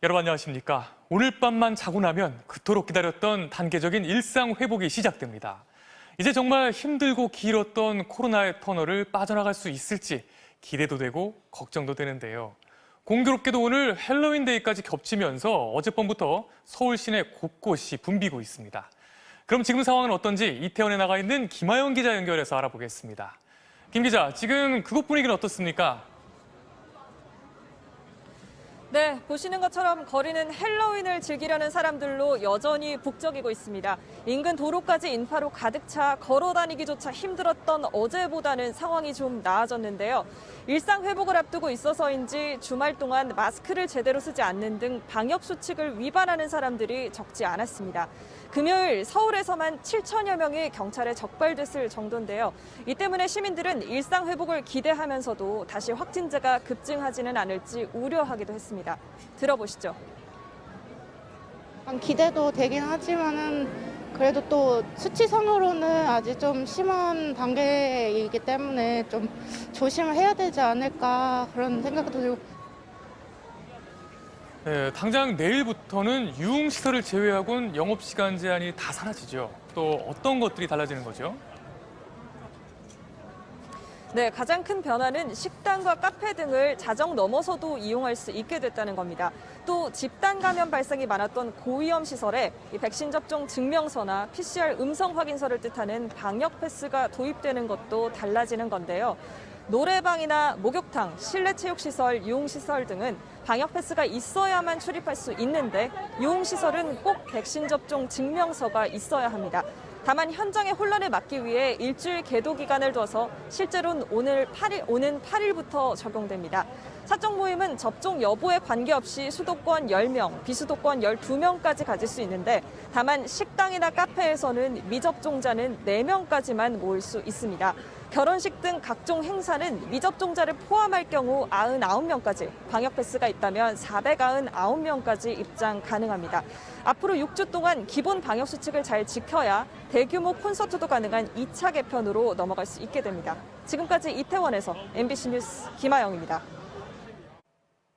여러분 안녕하십니까? 오늘 밤만 자고 나면 그토록 기다렸던 단계적인 일상 회복이 시작됩니다. 이제 정말 힘들고 길었던 코로나의 터널을 빠져나갈 수 있을지 기대도 되고 걱정도 되는데요. 공교롭게도 오늘 헬로윈데이까지 겹치면서 어젯밤부터 서울 시내 곳곳이 붐비고 있습니다. 그럼 지금 상황은 어떤지 이태원에 나가 있는 김하영 기자 연결해서 알아보겠습니다. 김 기자, 지금 그곳 분위기는 어떻습니까? 네, 보시는 것처럼 거리는 헬로윈을 즐기려는 사람들로 여전히 북적이고 있습니다. 인근 도로까지 인파로 가득 차 걸어 다니기조차 힘들었던 어제보다는 상황이 좀 나아졌는데요. 일상 회복을 앞두고 있어서인지 주말 동안 마스크를 제대로 쓰지 않는 등 방역 수칙을 위반하는 사람들이 적지 않았습니다. 금요일 서울에서만 7천여 명이 경찰에 적발됐을 정도인데요. 이 때문에 시민들은 일상 회복을 기대하면서도 다시 확진자가 급증하지는 않을지 우려하기도 했습니다. 들어보시죠. 기대도 되긴 하지만은 그래도 또 수치상으로는 아직 좀 심한 단계이기 때문에 좀 조심을 해야 되지 않을까 그런 생각도 들고. 네, 당장 내일부터는 유흥시설을 제외하고는 영업시간 제한이 다 사라지죠. 또 어떤 것들이 달라지는 거죠? 네, 가장 큰 변화는 식당과 카페 등을 자정 넘어서도 이용할 수 있게 됐다는 겁니다. 또 집단 감염 발생이 많았던 고위험 시설에 백신 접종 증명서나 PCR 음성 확인서를 뜻하는 방역 패스가 도입되는 것도 달라지는 건데요. 노래방이나 목욕탕, 실내 체육시설, 유흥시설 등은 방역 패스가 있어야만 출입할 수 있는데 유흥시설은 꼭 백신 접종 증명서가 있어야 합니다. 다만 현장의 혼란을 막기 위해 일주일 계도 기간을 둬서 실제로는 오는 8일부터 적용됩니다. 사적 모임은 접종 여부에 관계없이 수도권 10명, 비수도권 12명까지 가질 수 있는데 다만 식당이나 카페에서는 미접종자는 4명까지만 모일 수 있습니다. 결혼식 등 각종 행사는 미접종자를 포함할 경우 99명까지, 방역 패스가 있다면 499명까지 입장 가능합니다. 앞으로 6주 동안 기본 방역 수칙을 잘 지켜야 대규모 콘서트도 가능한 2차 개편으로 넘어갈 수 있게 됩니다. 지금까지 이태원에서 MBC 뉴스 김하영입니다.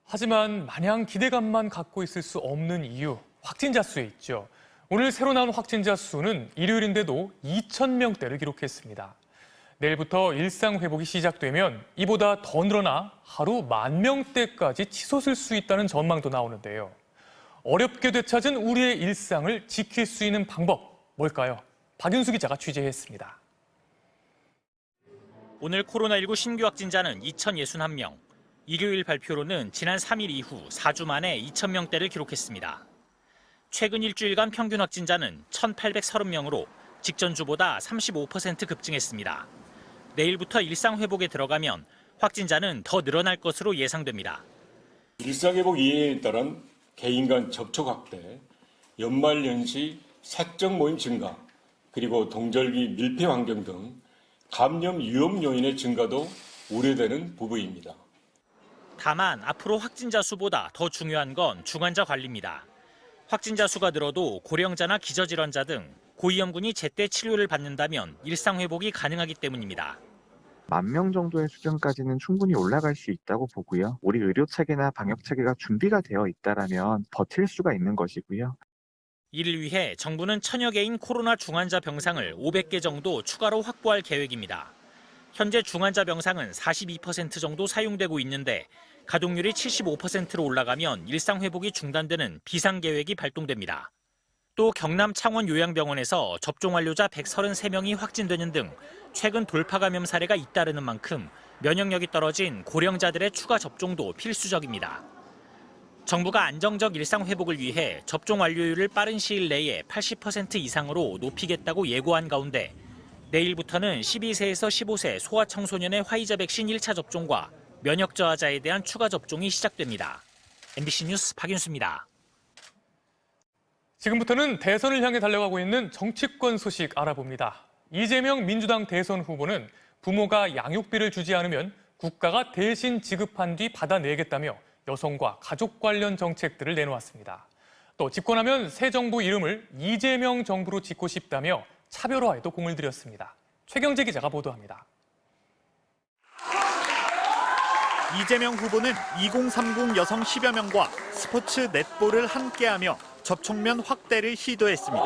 하지만 마냥 기대감만 갖고 있을 수 없는 이유, 확진자 수에 있죠. 오늘 새로 나온 확진자 수는 일요일인데도 2,000명대를 기록했습니다. 내일부터 일상 회복이 시작되면 이보다 더 늘어나 하루 10,000명대까지 치솟을 수 있다는 전망도 나오는데요. 어렵게 되찾은 우리의 일상을 지킬 수 있는 방법, 뭘까요? 박윤수 기자가 취재했습니다. 오늘 코로나19 신규 확진자는 2,061명. 일요일 발표로는 지난 3일 이후 4주 만에 2,000명대를 기록했습니다. 최근 일주일간 평균 확진자는 1,830명으로 직전 주보다 35% 급증했습니다. 내일부터 일상 회복에 들어가면 확진자는 더 늘어날 것으로 예상됩니다. 일상회복 이행에 따른 개인 간 접촉 확대, 연말연시 사적 모임 증가, 그리고 동절기 밀폐 환경 등 감염 위험 요인의 증가도 우려되는 부분입니다. 다만 앞으로 확진자 수보다 더 중요한 건 중환자 관리입니다. 확진자 수가 늘어도 고령자나 기저질환자 등 고위험군이 제때 치료를 받는다면 일상 회복이 가능하기 때문입니다. 10,000명 정도의 수준까지는 충분히 올라갈 수 있다고 보고요. 우리 의료체계나 방역체계가 준비가 되어 있다면 버틸 수가 있는 것이고요. 이를 위해 정부는 1,000여 개인 코로나 중환자 병상을 500개 정도 추가로 확보할 계획입니다. 현재 중환자 병상은 42% 정도 사용되고 있는데 가동률이 75%로 올라가면 일상 회복이 중단되는 비상계획이 발동됩니다. 또 경남 창원 요양병원에서 접종 완료자 133명이 확진되는 등 최근 돌파 감염 사례가 잇따르는 만큼 면역력이 떨어진 고령자들의 추가 접종도 필수적입니다. 정부가 안정적 일상 회복을 위해 접종 완료율을 빠른 시일 내에 80% 이상으로 높이겠다고 예고한 가운데 내일부터는 12세에서 15세 소아청소년의 화이자 백신 1차 접종과 면역 저하자에 대한 추가 접종이 시작됩니다. MBC 뉴스 박윤수입니다. 지금부터는 대선을 향해 달려가고 있는 정치권 소식 알아봅니다. 이재명 민주당 대선 후보는 부모가 양육비를 주지 않으면 국가가 대신 지급한 뒤 받아내겠다며 여성과 가족 관련 정책들을 내놓았습니다. 또 집권하면 새 정부 이름을 이재명 정부로 짓고 싶다며 차별화에도 공을 들였습니다. 최경재 기자가 보도합니다. 이재명 후보는 2030 여성 10여 명과 스포츠 넷볼을 함께하며 접촉면 확대를 시도했습니다.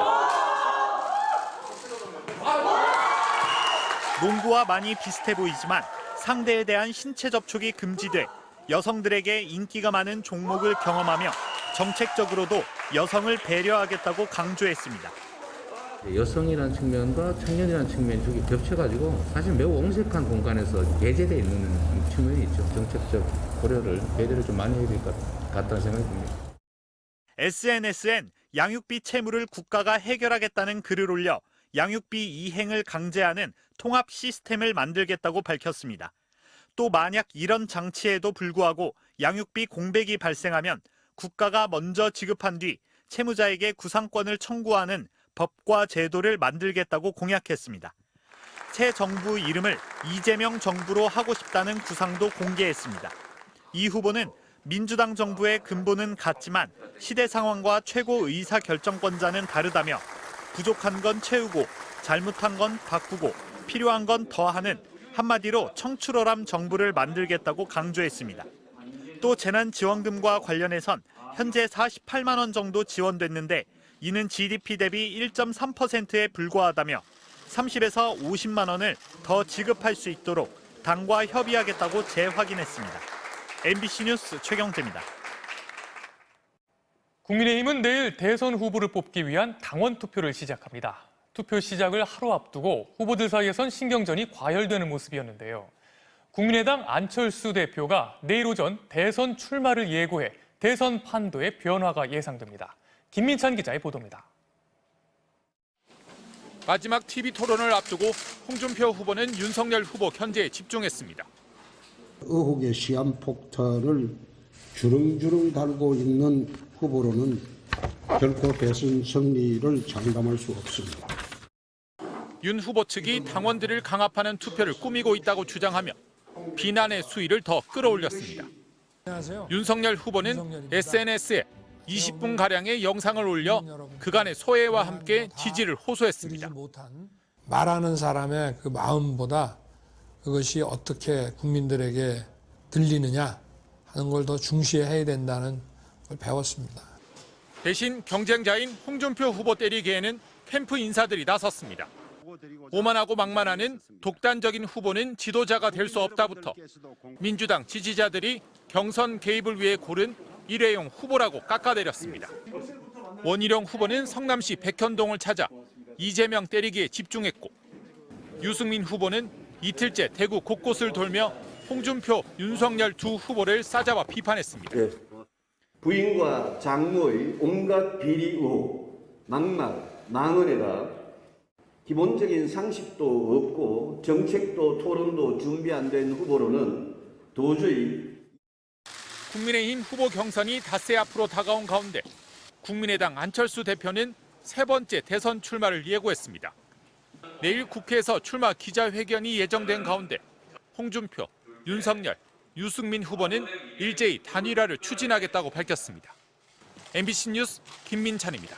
농구와 많이 비슷해 보이지만 상대에 대한 신체 접촉이 금지돼 여성들에게 인기가 많은 종목을 경험하며 정책적으로도 여성을 배려하겠다고 강조했습니다. 여성이라는 측면과 청년이라는 측면이 두 개 겹쳐가지고 사실 매우 엄색한 공간에서 배제되어 있는 측면이 있죠. 정책적 고려를, 배려를 좀 많이 해야 될 것 같다는 생각이 듭니다. SNS엔 양육비 채무를 국가가 해결하겠다는 글을 올려 양육비 이행을 강제하는 통합 시스템을 만들겠다고 밝혔습니다. 또 만약 이런 장치에도 불구하고 양육비 공백이 발생하면 국가가 먼저 지급한 뒤 채무자에게 구상권을 청구하는 법과 제도를 만들겠다고 공약했습니다. 새 정부 이름을 이재명 정부로 하고 싶다는 구상도 공개했습니다. 이 후보는 민주당 정부의 근본은 같지만 시대 상황과 최고 의사 결정권자는 다르다며 부족한 건 채우고 잘못한 건 바꾸고 필요한 건 더하는 한마디로 청출어람 정부를 만들겠다고 강조했습니다. 또 재난지원금과 관련해선 현재 48만 원 정도 지원됐는데 이는 GDP 대비 1.3%에 불과하다며 30에서 50만 원을 더 지급할 수 있도록 당과 협의하겠다고 재확인했습니다. MBC 뉴스 최경재입니다. 국민의힘은 내일 대선 후보를 뽑기 위한 당원 투표를 시작합니다. 투표 시작을 하루 앞두고 후보들 사이에선 신경전이 과열되는 모습이었는데요. 국민의당 안철수 대표가 내일 오전 대선 출마를 예고해 대선 판도의 변화가 예상됩니다. 김민찬 기자의 보도입니다. 마지막 TV 토론을 앞두고 홍준표 후보는 윤석열 후보 견제에 집중했습니다. 의혹의 시한폭탄을 주렁주렁 달고 있는 후보로는 결코 대선 승리를 장담할 수 없습니다. 윤 후보 측이 당원들을 강압하는 투표를 꾸미고 있다고 주장하며 비난의 수위를 더 끌어올렸습니다. 윤석열 후보는 SNS에 20분가량의 영상을 올려 그간의 소회와 함께 지지를 호소했습니다. 말하는 사람의 그 마음보다 그것이 어떻게 국민들에게 들리느냐 하는 걸 더 중시해야 된다는 걸 배웠습니다. 대신 경쟁자인 홍준표 후보 때리기에는 캠프 인사들이 나섰습니다. 오만하고 막만하는 독단적인 후보는 지도자가 될 수 없다부터 민주당 지지자들이 경선 개입을 위해 고른 일회용 후보라고 깎아내렸습니다. 원희룡 후보는 성남시 백현동을 찾아 이재명 때리기에 집중했고 유승민 후보는 이틀째 대구 곳곳을 돌며 홍준표, 윤석열 두 후보를 싸잡아 비판했습니다. 부인과 장모의 온갖 비리 의혹, 막말, 망언에다 기본적인 상식도 없고 정책도 토론도 준비 안 된 후보로는 도저히 국민의힘 후보 경선이 닷새 앞으로 다가온 가운데 국민의당 안철수 대표는 세 번째 대선 출마를 예고했습니다. 내일 국회에서 출마 기자회견이 예정된 가운데 홍준표, 윤석열, 유승민 후보는 일제히 단일화를 추진하겠다고 밝혔습니다. MBC 뉴스 김민찬입니다.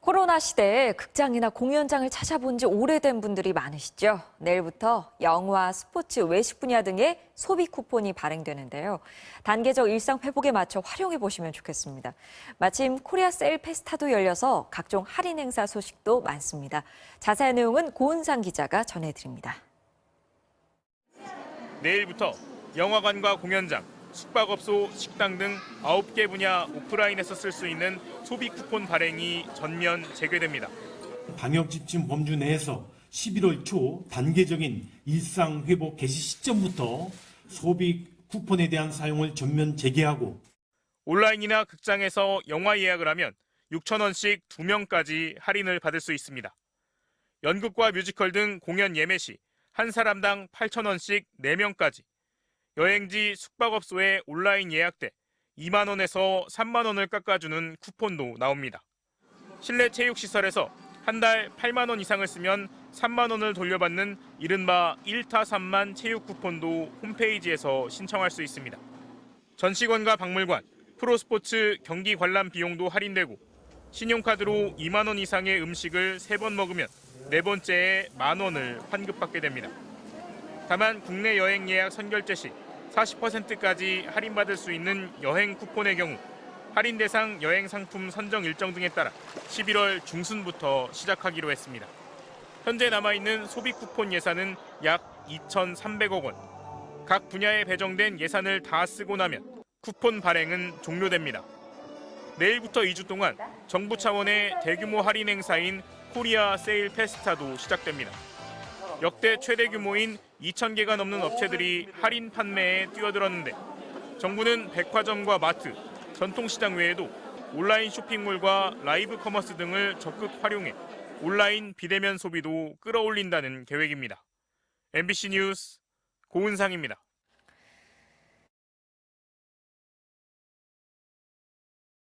코로나 시대에 극장이나 공연장을 찾아본 지 오래된 분들이 많으시죠. 내일부터 영화, 스포츠, 외식 분야 등의 소비 쿠폰이 발행되는데요. 단계적 일상 회복에 맞춰 활용해 보시면 좋겠습니다. 마침 코리아 세일 페스타도 열려서 각종 할인 행사 소식도 많습니다. 자세한 내용은 고은상 기자가 전해드립니다. 내일부터 영화관과 공연장, 숙박업소, 식당 등 9개 분야 오프라인에서 쓸 수 있는 소비 쿠폰 발행이 전면 재개됩니다. 방역 지침 범주 내에서 11월 초 단계적인 일상 회복 개시 시점부터 소비 쿠폰에 대한 사용을 전면 재개하고 온라인이나 극장에서 영화 예약을 하면 6,000원씩 2명까지 할인을 받을 수 있습니다. 연극과 뮤지컬 등 공연 예매 시 한 사람당 8,000원씩 4명까지, 여행지 숙박업소에 온라인 예약 때 2만 원에서 3만 원을 깎아주는 쿠폰도 나옵니다. 실내 체육시설에서 한 달 8만 원 이상을 쓰면 3만 원을 돌려받는 이른바 1타 3만 체육 쿠폰도 홈페이지에서 신청할 수 있습니다. 전시관과 박물관, 프로스포츠 경기 관람 비용도 할인되고 신용카드로 2만 원 이상의 음식을 3번 먹으면 네 번째에 만 원을 환급받게 됩니다. 다만 국내 여행 예약 선결제 시 40%까지 할인받을 수 있는 여행 쿠폰의 경우 할인 대상 여행 상품 선정 일정 등에 따라 11월 중순부터 시작하기로 했습니다. 현재 남아있는 소비 쿠폰 예산은 약 2,300억 원. 각 분야에 배정된 예산을 다 쓰고 나면 쿠폰 발행은 종료됩니다. 내일부터 2주 동안 정부 차원의 대규모 할인 행사인 코리아 세일 페스타도 시작됩니다. 역대 최대 규모인 2,000개가 넘는 업체들이 할인 판매에 뛰어들었는데 정부는 백화점과 마트, 전통시장 외에도 온라인 쇼핑몰과 라이브 커머스 등을 적극 활용해 온라인 비대면 소비도 끌어올린다는 계획입니다. MBC 뉴스 고은상입니다.